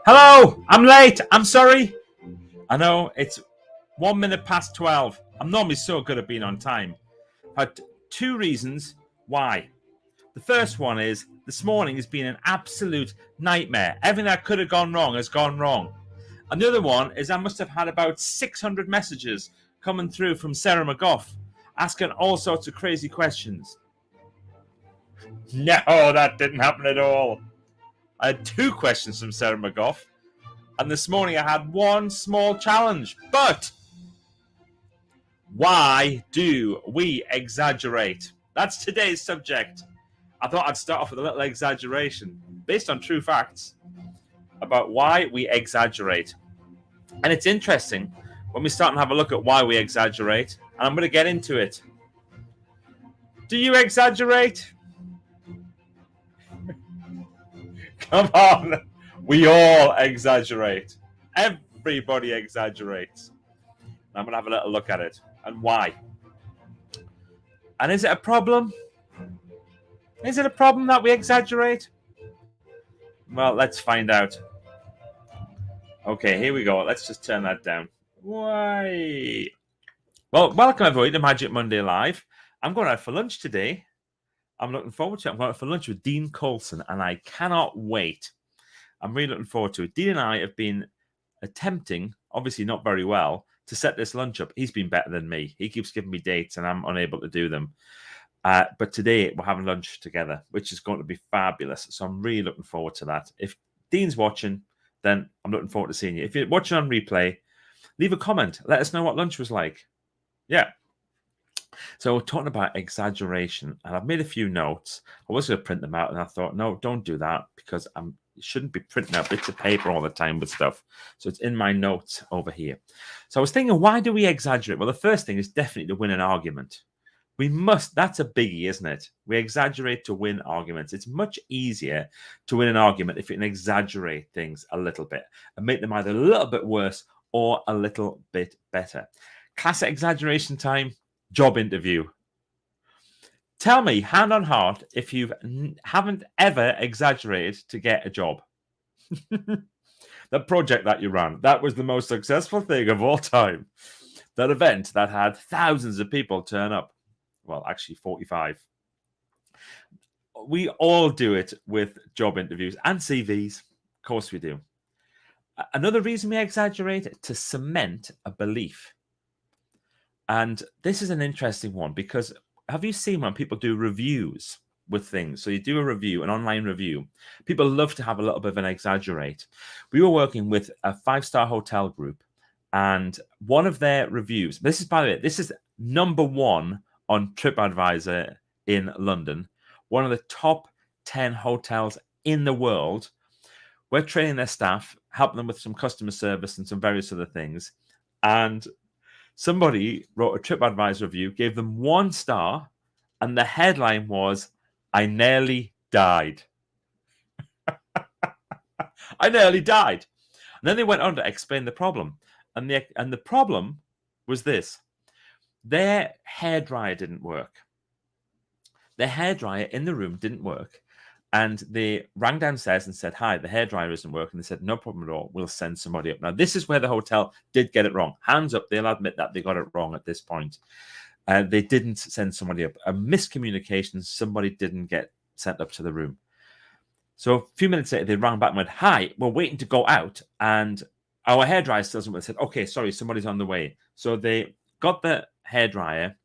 Hello, I'm late. I'm sorry. I know it's 1 minute past 12. I'm normally so good at being on time. Had two reasons why. The first one is this morning has been an absolute nightmare. Everything that could have gone wrong has gone wrong. And the other one is I must have had about 600 messages coming through from Sarah McGough asking all sorts of crazy questions. No, that didn't happen at all. I had two questions from Sarah McGough. And this morning I had one small challenge. But why do we exaggerate? That's today's subject. I thought I'd start off with a little exaggeration based on true facts about why we exaggerate. And it's interesting when we start and have a look at why we exaggerate. And I'm going to get into it. Do you exaggerate? Come on. We all exaggerate. Everybody exaggerates. I'm going to have a little look at it and why. And is it a problem? Is it a problem that we exaggerate? Well, let's find out. Okay, here we go. Let's just turn that down. Why? Well, welcome everybody to Magic Monday Live. I'm going out for lunch today. I'm looking forward to it. I'm going out for lunch with Dean Coulson, and I cannot wait. I'm really looking forward to it. Dean and I have been attempting, obviously not very well, to set this lunch up. He's been better than me. He keeps giving me dates, and I'm unable to do them. But today we're having lunch together, which is going to be fabulous. So I'm really looking forward to that. If Dean's watching, then I'm looking forward to seeing you. If you're watching on replay, leave a comment. Let us know what lunch was like. Yeah. So we're talking about exaggeration, and I've made a few notes. I was going to print them out, and I thought, no, don't do that, because you shouldn't be printing out bits of paper all the time with stuff. So it's in my notes over here. So I was thinking, why do we exaggerate? Well, the first thing is definitely to win an argument. We must. That's a biggie, isn't it? We exaggerate to win arguments. It's much easier to win an argument if you can exaggerate things a little bit and make them either a little bit worse or a little bit better. Classic exaggeration time. Job interview. Tell me, hand on heart, if you haven't ever exaggerated to get a job. The project that you ran, that was the most successful thing of all time. That event that had thousands of people turn up. Well, actually 45. We all do it with job interviews and CVs. Of course we do. Another reason we exaggerate, to cement a belief. And this is an interesting one, because have you seen when people do reviews with things? So you do a review, an online review. People love to have a little bit of an exaggerate. We were working with a 5-star hotel group, and one of their reviews, this is, by the way, this is number one on TripAdvisor in London, one of the top 10 hotels in the world. We're training their staff, helping them with some customer service and some various other things. And somebody wrote a TripAdvisor review, gave them 1 star, and the headline was, "I nearly died." I nearly died. And then they went on to explain the problem. And the problem was this. Their hairdryer didn't work. Their hairdryer in the room didn't work. And they rang downstairs and said, "Hi, the hairdryer isn't working." They said, "No problem at all. We'll send somebody up." Now, this is where the hotel did get it wrong. Hands up, they'll admit that they got it wrong at this point. They didn't send somebody up. A miscommunication, somebody didn't get sent up to the room. So a few minutes later, they rang back and went, "Hi, we're waiting to go out, and our hairdryer still doesn't work." They said, "Okay, sorry, somebody's on the way." So they got the hairdryer,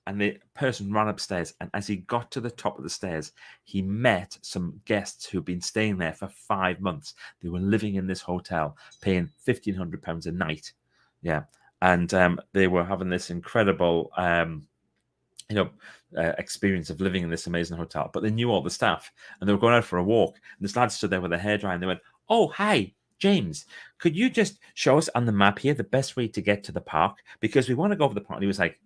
and the person ran upstairs, and as he got to the top of the stairs, he met some guests who'd been staying there for 5 months. They were living in this hotel, paying £1,500 a night. Yeah. And they were having this incredible, experience of living in this amazing hotel. But they knew all the staff, and they were going out for a walk. And this lad stood there with a hairdryer, and they went, "Oh, hi, James, could you just show us on the map here the best way to get to the park? Because we want to go over the park." And he was like,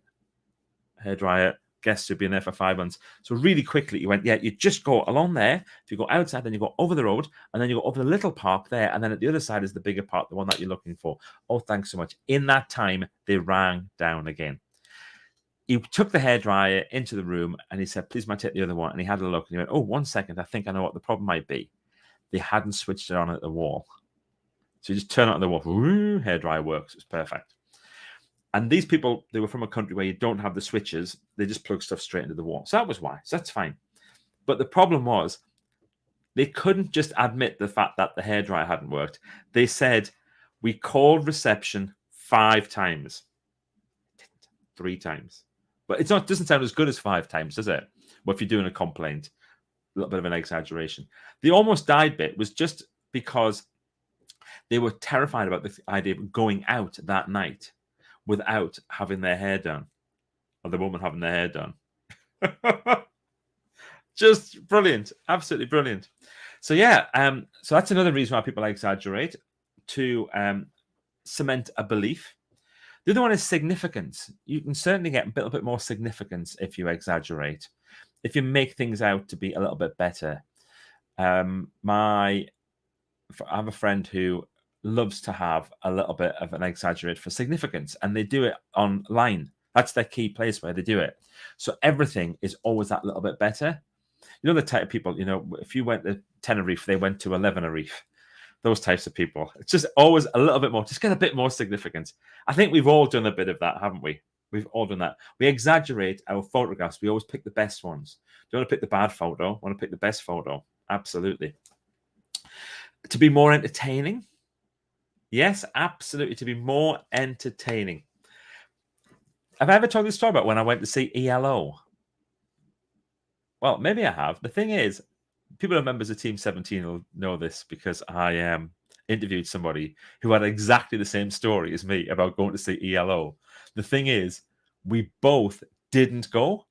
hairdryer, guests who've been there for 5 months. So really quickly, he went, "Yeah, you just go along there. If you go outside, then you go over the road, and then you go over the little park there, and then at the other side is the bigger park, the one that you're looking for." "Oh, thanks so much." In that time, they rang down again. He took the hairdryer into the room, and he said, "Please, might I take the other one?" And he had a look, and he went, "Oh, 1 second. I think I know what the problem might be." they hadn't switched it on at the wall. So you just turn it on the wall, hairdryer works, it's perfect. And these people, they were from a country where you don't have the switches, they just plug stuff straight into the wall. So that was why, so that's fine. But the problem was, they couldn't just admit the fact that the hairdryer hadn't worked. They said, we called reception 5 times. 3 times. But it doesn't sound as good as 5 times, does it? Well, if you're doing a complaint, a little bit of an exaggeration. The almost died bit was just because they were terrified about the idea of going out that night without having their hair done, or the woman having their hair done. Just brilliant, absolutely brilliant. So yeah, so that's another reason why people exaggerate, to cement a belief. The other one is significance. You can certainly get a little bit more significance if you exaggerate, if you make things out to be a little bit better. I have a friend who loves to have a little bit of an exaggerate for significance, and they do it online. That's their key place where they do it. So everything is always that little bit better. You know, the type of people, you know, if you went to Tenerife, they went to 11 Tenerife. Those types of people. It's just always a little bit more, just get a bit more significance. I think we've all done a bit of that, haven't we? We've all done that. We exaggerate our photographs. We always pick the best ones. Don't want to pick the bad photo. Want to pick the best photo. Absolutely. To be more entertaining. Yes, absolutely. To be more entertaining. Have I ever told this story about when I went to see ELO? Well, maybe I have. The thing is, people who are members of Team 17 will know this, because I interviewed somebody who had exactly the same story as me about going to see ELO. The thing is, we both didn't go.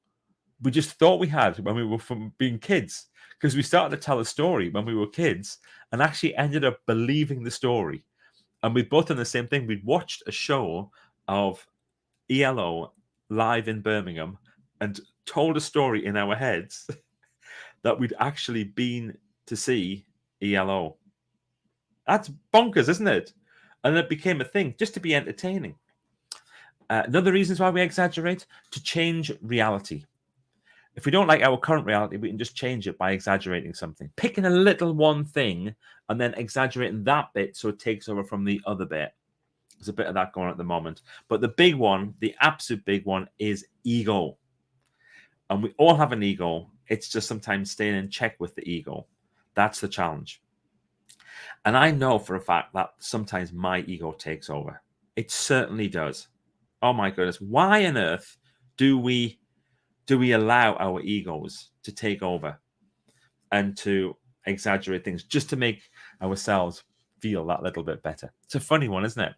We just thought we had when we were from being kids, because we started to tell a story when we were kids and actually ended up believing the story. And we both done the same thing. We'd watched a show of ELO live in Birmingham and told a story in our heads that we'd actually been to see ELO. That's bonkers, isn't it? And it became a thing just to be entertaining. Another reasons why we exaggerate, to change reality. If we don't like our current reality, we can just change it by exaggerating something. Picking a little one thing and then exaggerating that bit so it takes over from the other bit. There's a bit of that going on at the moment. But the big one, the absolute big one, is ego. And we all have an ego. It's just sometimes staying in check with the ego. That's the challenge. And I know for a fact that sometimes my ego takes over. It certainly does. Oh my goodness. Why on earth do we allow our egos to take over and to exaggerate things just to make ourselves feel that little bit better? It's a funny one, isn't it?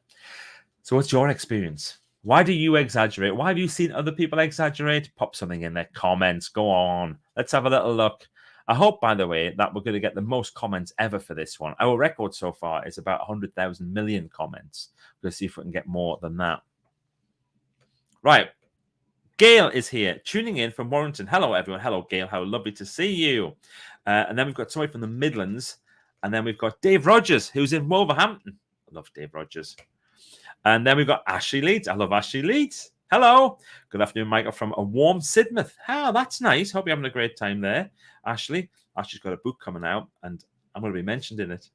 So what's your experience? Why do you exaggerate? Why have you seen other people exaggerate? Pop something in the comments. Go on. Let's have a little look. I hope, by the way, that we're going to get the most comments ever for this one. Our record so far is about 100,000 million comments. We're going to see if we can get more than that. Right. Gail is here, tuning in from Warrington. Hello, everyone. Hello, Gail. How lovely to see you. And then we've got somebody from the Midlands. And then we've got Dave Rogers, who's in Wolverhampton. I love Dave Rogers. And then we've got Ashley Leeds. I love Ashley Leeds. Hello. Good afternoon, Michael, from a warm Sidmouth. Ah, that's nice. Hope you're having a great time there, Ashley. Ashley's got a book coming out, and I'm going to be mentioned in it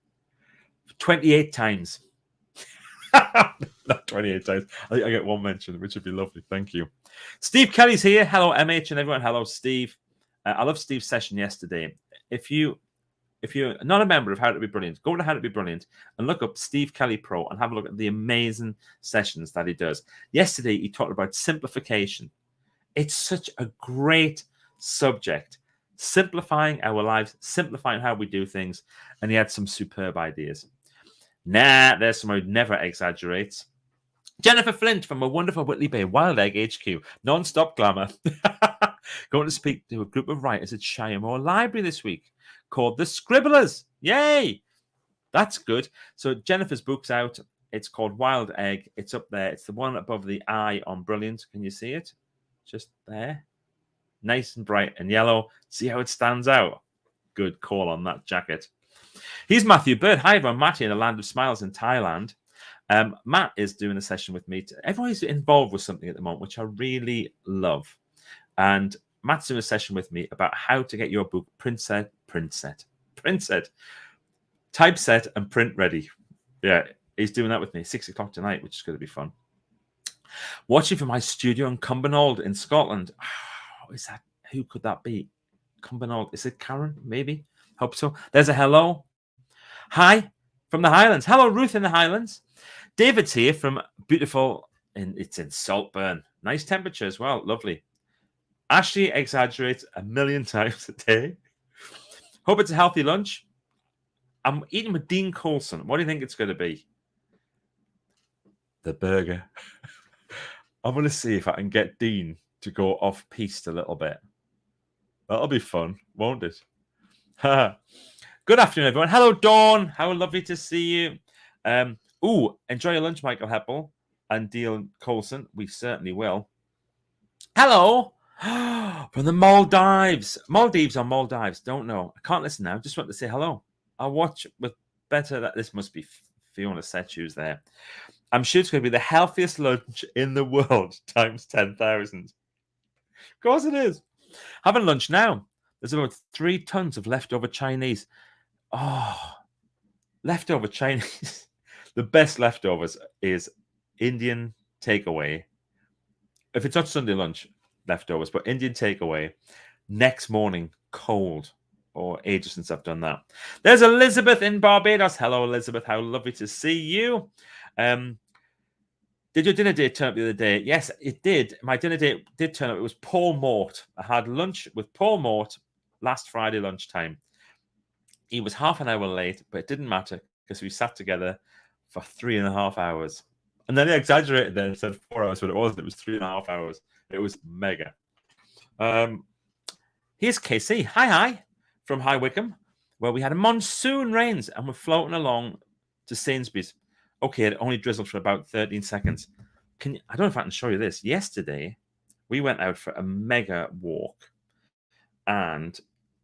28 times. Not 28 times. I think I get one mention, which would be lovely. Thank you. Steve Kelly's here. Hello, MH and everyone. Hello, Steve. I love Steve's session yesterday. If you're not a member of How to Be Brilliant, go to How to Be Brilliant and look up Steve Kelly Pro and have a look at the amazing sessions that he does. Yesterday, he talked about simplification. It's such a great subject. Simplifying our lives, simplifying how we do things. And he had some superb ideas. Nah, there's someone who never exaggerates. Jennifer Flint from a wonderful Whitley Bay, Wild Egg HQ, non-stop glamour. Going to speak to a group of writers at Shiremoor Library this week called The Scribblers. Yay! That's good. So Jennifer's book's out. It's called Wild Egg. It's up there. It's the one above the eye on Brilliant. Can you see it? Just there. Nice and bright and yellow. See how it stands out? Good call on that jacket. He's Matthew Bird. Hi, everyone. Matty in the Land of Smiles in Thailand. Matt is doing a session with me. Everyone's involved with something at the moment, which I really love. And Matt's doing a session with me about how to get your book printed Typeset and print ready. Yeah, he's doing that with me. 6 o'clock tonight, which is going to be fun. Watching from my studio in Cumbernauld in Scotland. Oh, is that, who could that be? Cumbernauld. Is it Karen? Maybe. Hope so. There's a hello. Hi from the Highlands. Hello, Ruth in the Highlands. David's here from beautiful, it's in Saltburn. Nice temperature as well. Lovely. Ashley exaggerates 1,000,000 times a day. Hope it's a healthy lunch. I'm eating with Dean Coulson. What do you think it's going to be? The burger. I'm going to see if I can get Dean to go off-piste a little bit. That'll be fun, won't it? Good afternoon, everyone. Hello, Dawn. How lovely to see you. Enjoy your lunch, Michael Heppel and Dean Coulson. We certainly will. Hello. From the Maldives. Maldives or Maldives? Don't know. I can't listen now. Just want to say hello. I'll watch with better. That this must be Fiona Sechu's there. I'm sure it's going to be the healthiest lunch in the world times 10,000. Of course it is. Having lunch now. There's about 3 tons of leftover Chinese. Oh, leftover Chinese. The best leftovers is Indian takeaway. If it's not Sunday lunch, leftovers, but Indian takeaway. Next morning, cold. Or ages since I've done that. There's Elizabeth in Barbados. Hello, Elizabeth. How lovely to see you. Did your dinner date turn up the other day? Yes, it did. My dinner date did turn up. It was Paul Mort. I had lunch with Paul Mort last Friday lunchtime. He was half an hour late, but it didn't matter because we sat together for 3.5 hours. And then he exaggerated there and said 4 hours, but it wasn't. It was 3.5 hours. It was mega. Here's KC. Hi. From High Wycombe, where we had a monsoon rains and we're floating along to Sainsbury's. Okay, it only drizzled for about 13 seconds. I don't know if I can show you this. Yesterday, we went out for a mega walk and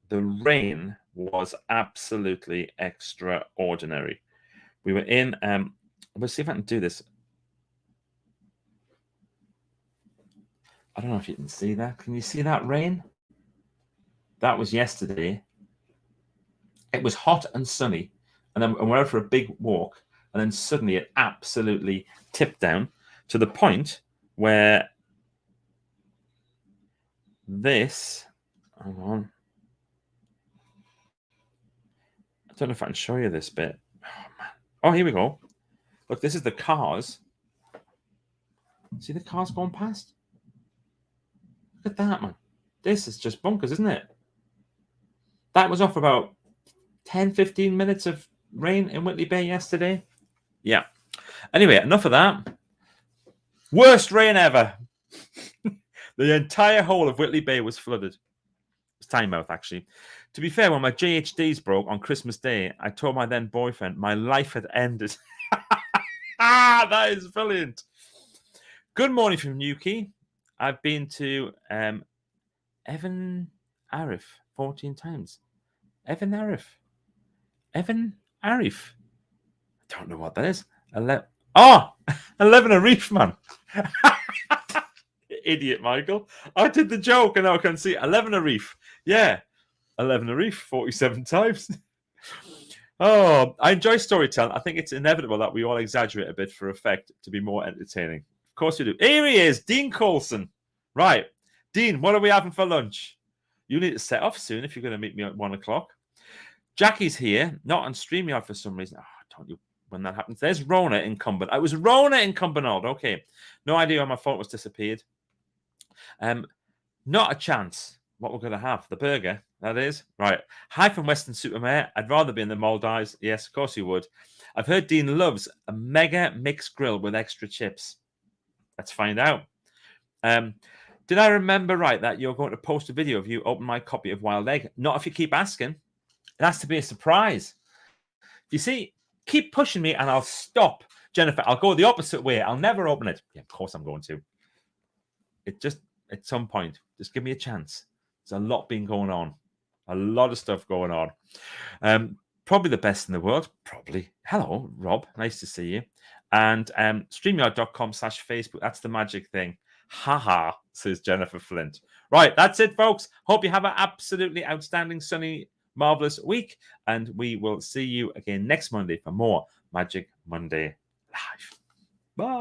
the rain was absolutely extraordinary. We were in, let's see if I can do this. I don't know if you can see that. Can you see that rain? That was yesterday. It was hot and sunny, and then we went out for a big walk, and then suddenly it absolutely tipped down to the point where this, hang on, I don't know if I can show you this bit. Oh, man. Oh, here we go. Look, this is the cars. See the cars going past? Look at that, man. This is just bonkers, isn't it? That was off about 10, 15 minutes of rain in Whitley Bay yesterday. Yeah. Anyway, enough of that. Worst rain ever. The entire whole of Whitley Bay was flooded. It's Tynemouth, actually. To be fair, when my JHDs broke on Christmas Day, I told my then boyfriend my life had ended. That is brilliant. Good morning from Newquay. I've been to Evan Arif 14 times. Evan Arif. I don't know what that is. 11 Arif, man. Idiot, Michael. I did the joke and now I can see 11 Arif. Yeah. 11 Arif, 47 times. Oh, I enjoy storytelling. I think it's inevitable that we all exaggerate a bit for effect to be more entertaining. Of course we do. Here he is, Dean Coulson. Right. Dean, what are we having for lunch? You need to set off soon if you're going to meet me at 1 o'clock. Jackie's here, not on StreamYard for some reason. Don't you when that happens. There's Rona in Cumbernauld. It was Rona in Cumbernauld. Okay. No idea why my phone was disappeared. Not a chance. What we're going to have. The burger, that is. Right. Hi from Western Supermare. I'd rather be in the Maldives. Yes, of course you would. I've heard Dean loves a mega mixed grill with extra chips. Let's find out. Did I remember right that you're going to post a video of you open my copy of Wild Egg? Not if you keep asking. It has to be a surprise. You see, keep pushing me and I'll stop. Jennifer, I'll go the opposite way. I'll never open it. Yeah, of course I'm going to. It just, at some point, just give me a chance. There's a lot been going on. A lot of stuff going on. Probably the best in the world. Probably. Hello, Rob. Nice to see you. And StreamYard.com/Facebook. That's the magic thing. Haha, says Jennifer Flint. Right, that's it, folks. Hope you have an absolutely outstanding sunny marvelous week, and we will see you again next Monday for more Magic Monday Live. Bye.